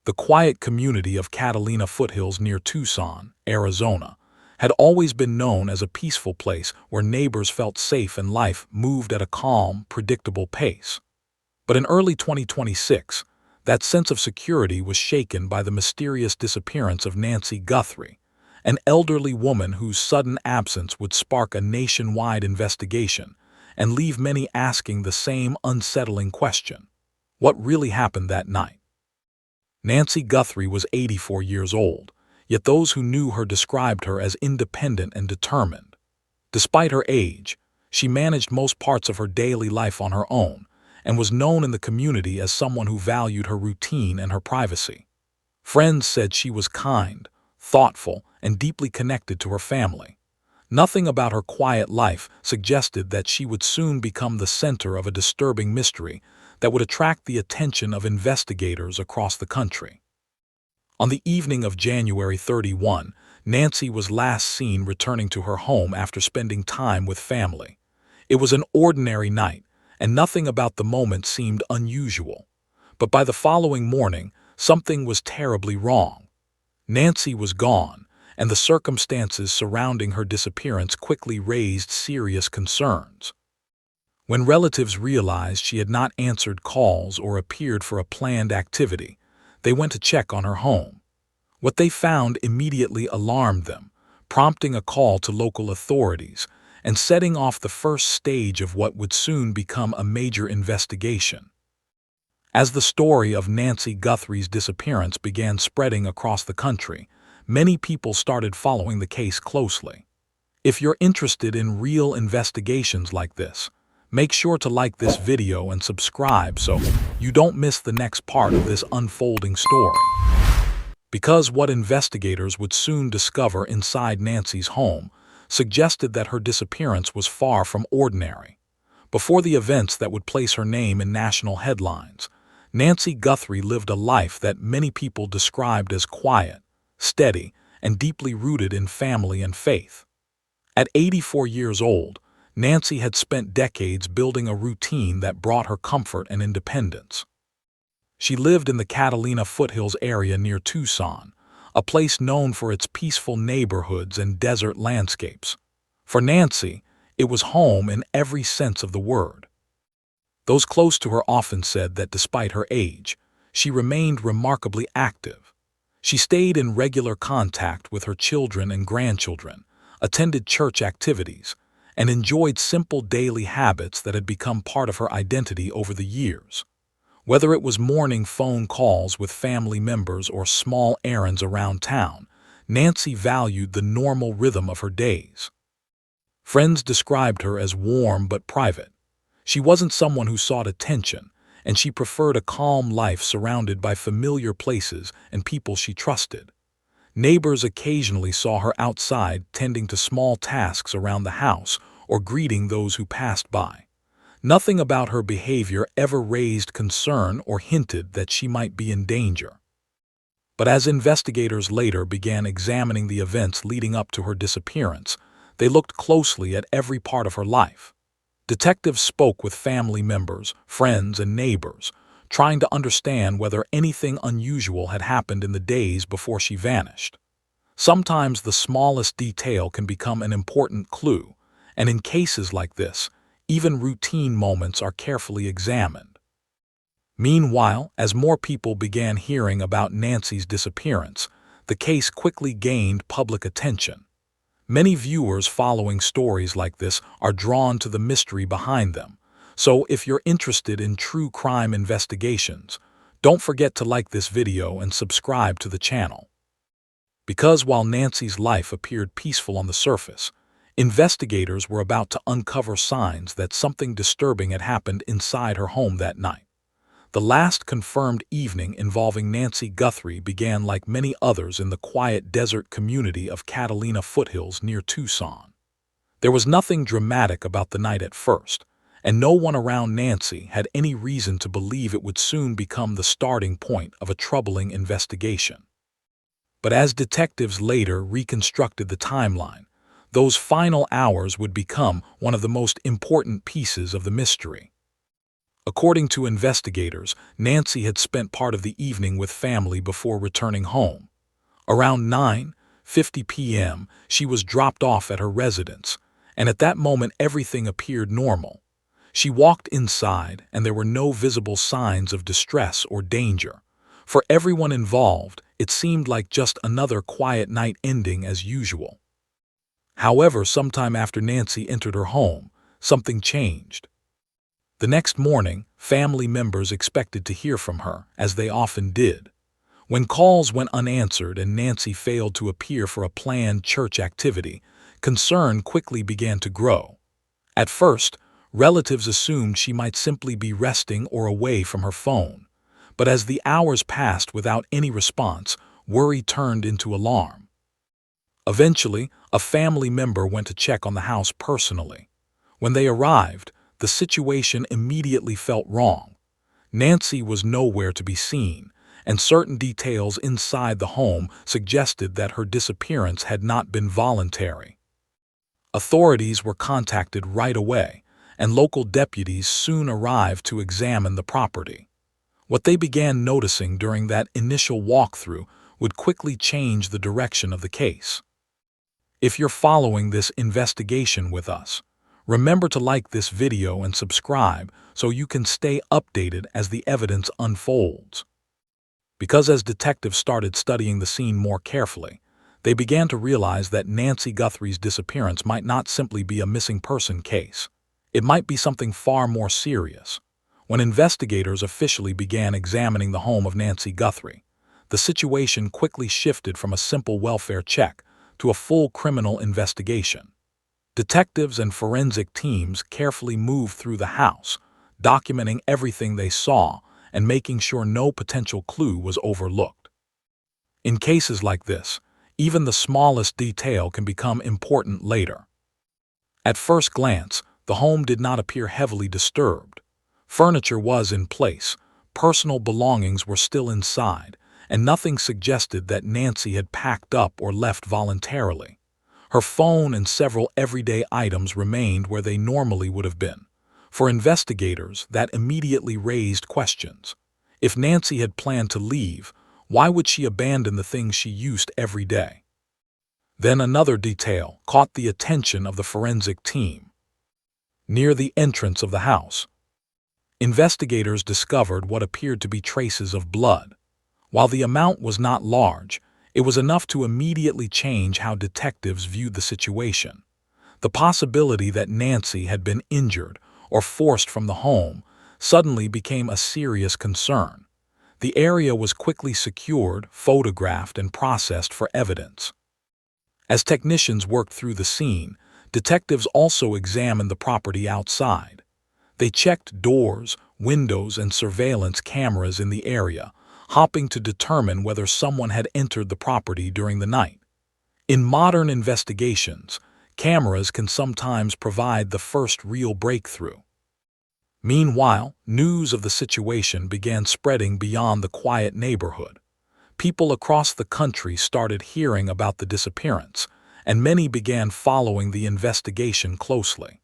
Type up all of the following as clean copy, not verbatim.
The quiet community of Catalina Foothills near Tucson, Arizona, had always been known as a peaceful place where neighbors felt safe and life moved at a calm, predictable pace. But in early 2026, that sense of security was shaken by the mysterious disappearance of Nancy Guthrie, an elderly woman whose sudden absence would spark a nationwide investigation and leave many asking the same unsettling question: what really happened that night? Nancy Guthrie was 84 years old, yet those who knew her described her as independent and determined. Despite her age, she managed most parts of her daily life on her own and was known in the community as someone who valued her routine and her privacy. Friends said she was kind, thoughtful, and deeply connected to her family. Nothing about her quiet life suggested that she would soon become the center of a disturbing mystery that would attract the attention of investigators across the country. On the evening of January 31, Nancy was last seen returning to her home after spending time with family. It was an ordinary night, and nothing about the moment seemed unusual. But by the following morning, something was terribly wrong. Nancy was gone, and the circumstances surrounding her disappearance quickly raised serious concerns. When relatives realized she had not answered calls or appeared for a planned activity, they went to check on her home. What they found immediately alarmed them, prompting a call to local authorities and setting off the first stage of what would soon become a major investigation. As the story of Nancy Guthrie's disappearance began spreading across the country, many people started following the case closely. If you're interested in real investigations like this, make sure to like this video and subscribe so you don't miss the next part of this unfolding story. Because what investigators would soon discover inside Nancy's home suggested that her disappearance was far from ordinary. Before the events that would place her name in national headlines, Nancy Guthrie lived a life that many people described as quiet, steady, and deeply rooted in family and faith. At 84 years old, Nancy had spent decades building a routine that brought her comfort and independence. She lived in the Catalina Foothills area near Tucson, a place known for its peaceful neighborhoods and desert landscapes. For Nancy, it was home in every sense of the word. Those close to her often said that despite her age, she remained remarkably active. She stayed in regular contact with her children and grandchildren, attended church activities, and enjoyed simple daily habits that had become part of her identity over the years. Whether it was morning phone calls with family members or small errands around town, Nancy valued the normal rhythm of her days. Friends described her as warm but private. She wasn't someone who sought attention, and she preferred a calm life surrounded by familiar places and people she trusted. Neighbors occasionally saw her outside tending to small tasks around the house or greeting those who passed by. Nothing about her behavior ever raised concern or hinted that she might be in danger. But as investigators later began examining the events leading up to her disappearance, they looked closely at every part of her life. Detectives spoke with family members, friends, and neighbors, trying to understand whether anything unusual had happened in the days before she vanished. Sometimes the smallest detail can become an important clue, and in cases like this, even routine moments are carefully examined. Meanwhile, as more people began hearing about Nancy's disappearance, the case quickly gained public attention. Many viewers following stories like this are drawn to the mystery behind them. So if you're interested in true crime investigations, don't forget to like this video and subscribe to the channel. Because while Nancy's life appeared peaceful on the surface, investigators were about to uncover signs that something disturbing had happened inside her home that night. The last confirmed evening involving Nancy Guthrie began like many others in the quiet desert community of Catalina Foothills near Tucson. There was nothing dramatic about the night at first, and no one around Nancy had any reason to believe it would soon become the starting point of a troubling investigation. But as detectives later reconstructed the timeline, those final hours would become one of the most important pieces of the mystery. According to investigators, Nancy had spent part of the evening with family before returning home. Around 9:50 p.m., she was dropped off at her residence, and at that moment everything appeared normal. She walked inside, and there were no visible signs of distress or danger. For everyone involved, it seemed like just another quiet night ending as usual. However, sometime after Nancy entered her home, something changed. The next morning, family members expected to hear from her, as they often did. When calls went unanswered and Nancy failed to appear for a planned church activity, concern quickly began to grow. At first, relatives assumed she might simply be resting or away from her phone. But as the hours passed without any response, worry turned into alarm. Eventually, a family member went to check on the house personally. When they arrived, the situation immediately felt wrong. Nancy was nowhere to be seen, and certain details inside the home suggested that her disappearance had not been voluntary. Authorities were contacted right away, and local deputies soon arrived to examine the property. What they began noticing during that initial walkthrough would quickly change the direction of the case. If you're following this investigation with us, remember to like this video and subscribe so you can stay updated as the evidence unfolds. Because as detectives started studying the scene more carefully, they began to realize that Nancy Guthrie's disappearance might not simply be a missing person case. It might be something far more serious. When investigators officially began examining the home of Nancy Guthrie, the situation quickly shifted from a simple welfare check to a full criminal investigation. Detectives and forensic teams carefully moved through the house, documenting everything they saw and making sure no potential clue was overlooked. In cases like this, even the smallest detail can become important later. At first glance, the home did not appear heavily disturbed. Furniture was in place, personal belongings were still inside, and nothing suggested that Nancy had packed up or left voluntarily. Her phone and several everyday items remained where they normally would have been. For investigators, that immediately raised questions. If Nancy had planned to leave, why would she abandon the things she used every day? Then another detail caught the attention of the forensic team. Near the entrance of the house, investigators discovered what appeared to be traces of blood. While the amount was not large, it was enough to immediately change how detectives viewed the situation. The possibility that Nancy had been injured or forced from the home suddenly became a serious concern. The area was quickly secured, photographed, and processed for evidence. As technicians worked through the scene, detectives also examined the property outside. They checked doors, windows, and surveillance cameras in the area, hoping to determine whether someone had entered the property during the night. In modern investigations, cameras can sometimes provide the first real breakthrough. Meanwhile, news of the situation began spreading beyond the quiet neighborhood. People across the country started hearing about the disappearance, and many began following the investigation closely.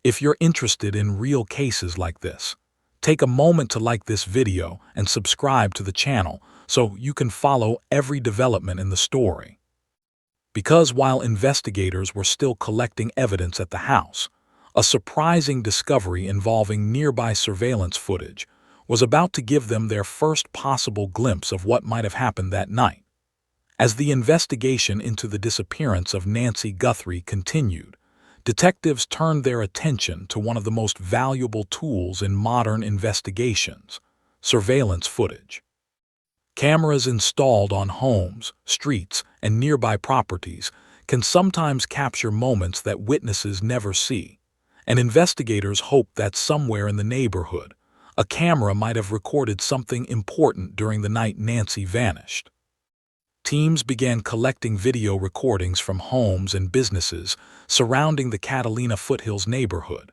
If you're interested in real cases like this, take a moment to like this video and subscribe to the channel so you can follow every development in the story. Because while investigators were still collecting evidence at the house, a surprising discovery involving nearby surveillance footage was about to give them their first possible glimpse of what might have happened that night. As the investigation into the disappearance of Nancy Guthrie continued, detectives turned their attention to one of the most valuable tools in modern investigations: surveillance footage. Cameras installed on homes, streets, and nearby properties can sometimes capture moments that witnesses never see, and investigators hope that somewhere in the neighborhood, a camera might have recorded something important during the night Nancy vanished. Teams began collecting video recordings from homes and businesses surrounding the Catalina Foothills neighborhood.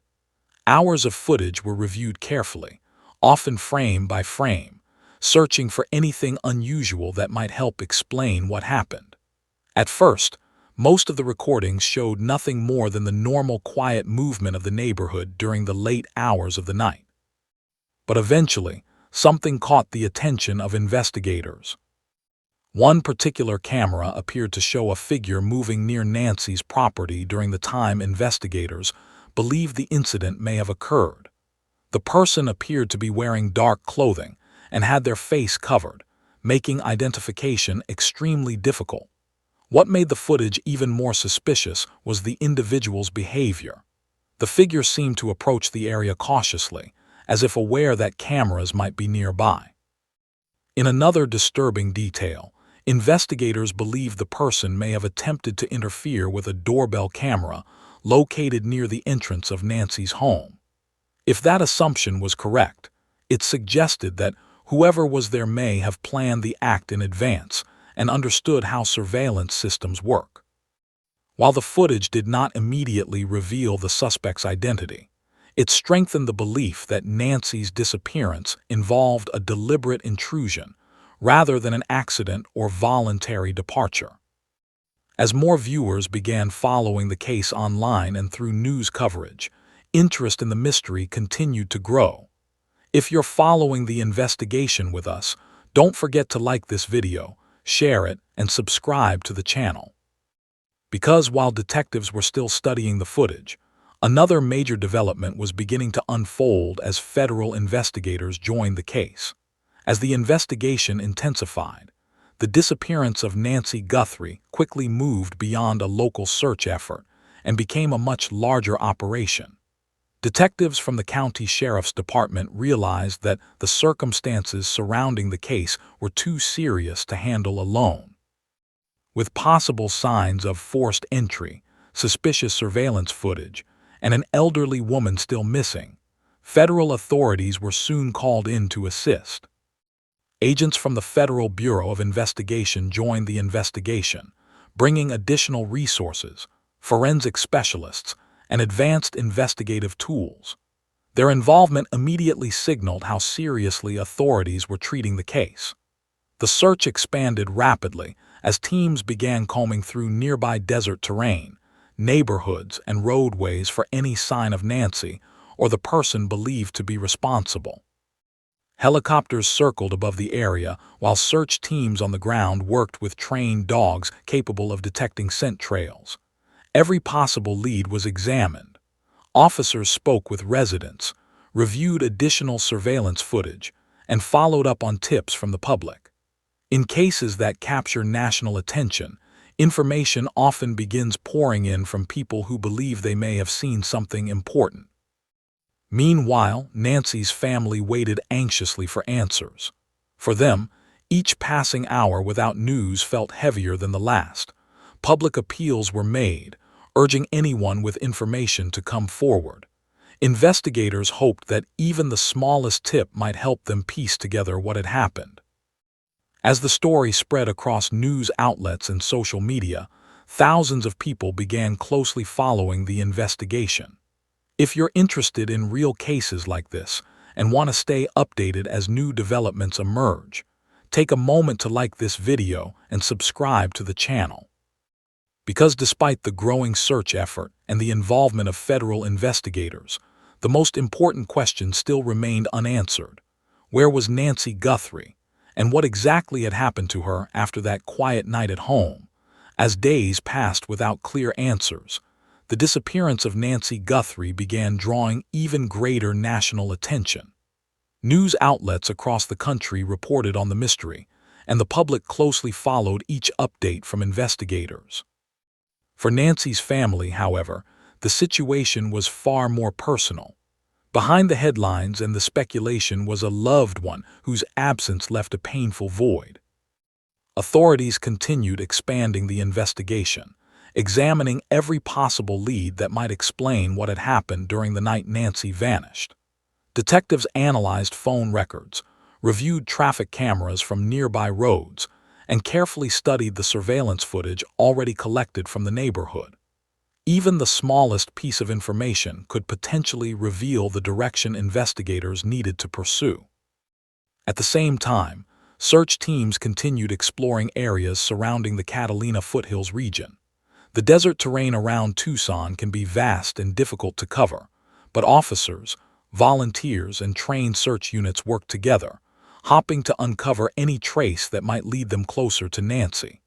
Hours of footage were reviewed carefully, often frame by frame, searching for anything unusual that might help explain what happened. At first, most of the recordings showed nothing more than the normal quiet movement of the neighborhood during the late hours of the night. But eventually, something caught the attention of investigators. One particular camera appeared to show a figure moving near Nancy's property during the time investigators believed the incident may have occurred. The person appeared to be wearing dark clothing and had their face covered, making identification extremely difficult. What made the footage even more suspicious was the individual's behavior. The figure seemed to approach the area cautiously, as if aware that cameras might be nearby. In another disturbing detail, investigators believe the person may have attempted to interfere with a doorbell camera located near the entrance of Nancy's home. If that assumption was correct, it suggested that whoever was there may have planned the act in advance and understood how surveillance systems work. While the footage did not immediately reveal the suspect's identity, it strengthened the belief that Nancy's disappearance involved a deliberate intrusion rather than an accident or voluntary departure. As more viewers began following the case online and through news coverage, interest in the mystery continued to grow. If you're following the investigation with us, don't forget to like this video, share it, and subscribe to the channel. Because while detectives were still studying the footage, another major development was beginning to unfold as federal investigators joined the case. As the investigation intensified, the disappearance of Nancy Guthrie quickly moved beyond a local search effort and became a much larger operation. Detectives from the county sheriff's department realized that the circumstances surrounding the case were too serious to handle alone. With possible signs of forced entry, suspicious surveillance footage, and an elderly woman still missing, federal authorities were soon called in to assist. Agents from the Federal Bureau of Investigation joined the investigation, bringing additional resources, forensic specialists, and advanced investigative tools. Their involvement immediately signaled how seriously authorities were treating the case. The search expanded rapidly as teams began combing through nearby desert terrain, neighborhoods, and roadways for any sign of Nancy or the person believed to be responsible. Helicopters circled above the area while search teams on the ground worked with trained dogs capable of detecting scent trails. Every possible lead was examined. Officers spoke with residents, reviewed additional surveillance footage, and followed up on tips from the public. In cases that capture national attention, information often begins pouring in from people who believe they may have seen something important. Meanwhile, Nancy's family waited anxiously for answers. For them, each passing hour without news felt heavier than the last. Public appeals were made, urging anyone with information to come forward. Investigators hoped that even the smallest tip might help them piece together what had happened. As the story spread across news outlets and social media, thousands of people began closely following the investigation. If you're interested in real cases like this and want to stay updated as new developments emerge, take a moment to like this video and subscribe to the channel. Because despite the growing search effort and the involvement of federal investigators, the most important question still remained unanswered. Where was Nancy Guthrie, and what exactly had happened to her after that quiet night at home? As days passed without clear answers, the disappearance of Nancy Guthrie began drawing even greater national attention. News outlets across the country reported on the mystery, and the public closely followed each update from investigators. For Nancy's family, however, the situation was far more personal. Behind the headlines and the speculation was a loved one whose absence left a painful void. Authorities continued expanding the investigation, examining every possible lead that might explain what had happened during the night Nancy vanished. Detectives analyzed phone records, reviewed traffic cameras from nearby roads, and carefully studied the surveillance footage already collected from the neighborhood. Even the smallest piece of information could potentially reveal the direction investigators needed to pursue. At the same time, search teams continued exploring areas surrounding the Catalina Foothills region. The desert terrain around Tucson can be vast and difficult to cover, but officers, volunteers and trained search units worked together, hoping to uncover any trace that might lead them closer to Nancy.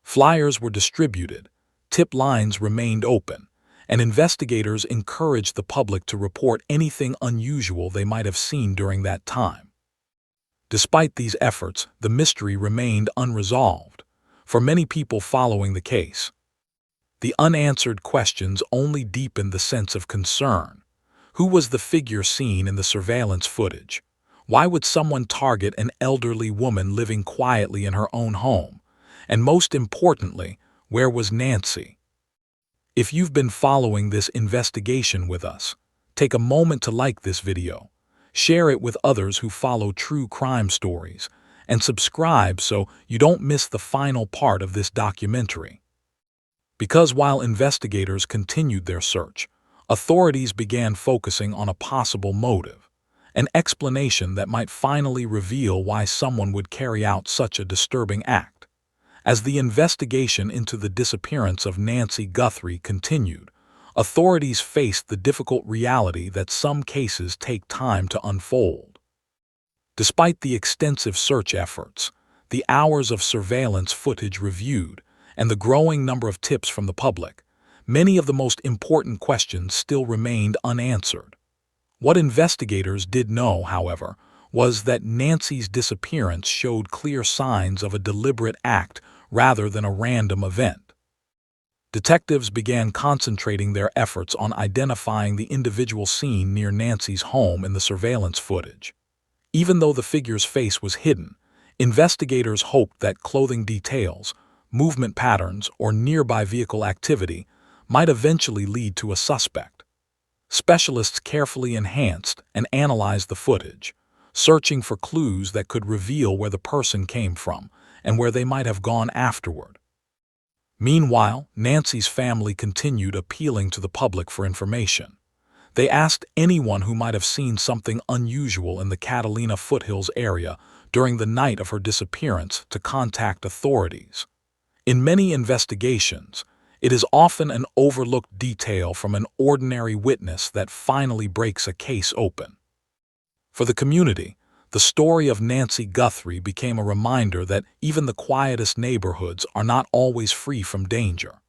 Flyers were distributed, tip lines remained open, and investigators encouraged the public to report anything unusual they might have seen during that time. Despite these efforts, the mystery remained unresolved for many people following the case. The unanswered questions only deepened the sense of concern. Who was the figure seen in the surveillance footage? Why would someone target an elderly woman living quietly in her own home? And most importantly, where was Nancy? If you've been following this investigation with us, take a moment to like this video, share it with others who follow true crime stories, and subscribe so you don't miss the final part of this documentary. Because while investigators continued their search, authorities began focusing on a possible motive, an explanation that might finally reveal why someone would carry out such a disturbing act. As the investigation into the disappearance of Nancy Guthrie continued, authorities faced the difficult reality that some cases take time to unfold. Despite the extensive search efforts, the hours of surveillance footage reviewed, and the growing number of tips from the public, many of the most important questions still remained unanswered. What investigators did know, however, was that Nancy's disappearance showed clear signs of a deliberate act rather than a random event. Detectives began concentrating their efforts on identifying the individual seen near Nancy's home in the surveillance footage. Even though the figure's face was hidden, investigators hoped that clothing details, movement patterns, or nearby vehicle activity might eventually lead to a suspect. Specialists carefully enhanced and analyzed the footage, searching for clues that could reveal where the person came from and where they might have gone afterward. Meanwhile, Nancy's family continued appealing to the public for information. They asked anyone who might have seen something unusual in the Catalina Foothills area during the night of her disappearance to contact authorities. In many investigations, it is often an overlooked detail from an ordinary witness that finally breaks a case open. For the community, the story of Nancy Guthrie became a reminder that even the quietest neighborhoods are not always free from danger.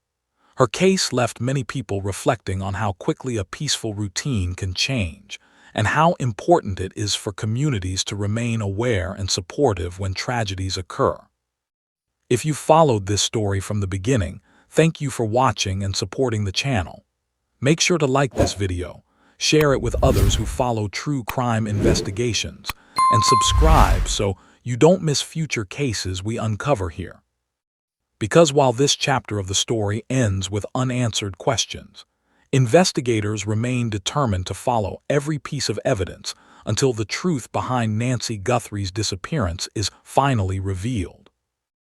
Her case left many people reflecting on how quickly a peaceful routine can change, and how important it is for communities to remain aware and supportive when tragedies occur. If you followed this story from the beginning, thank you for watching and supporting the channel. Make sure to like this video, share it with others who follow true crime investigations, and subscribe so you don't miss future cases we uncover here. Because while this chapter of the story ends with unanswered questions, investigators remain determined to follow every piece of evidence until the truth behind Nancy Guthrie's disappearance is finally revealed.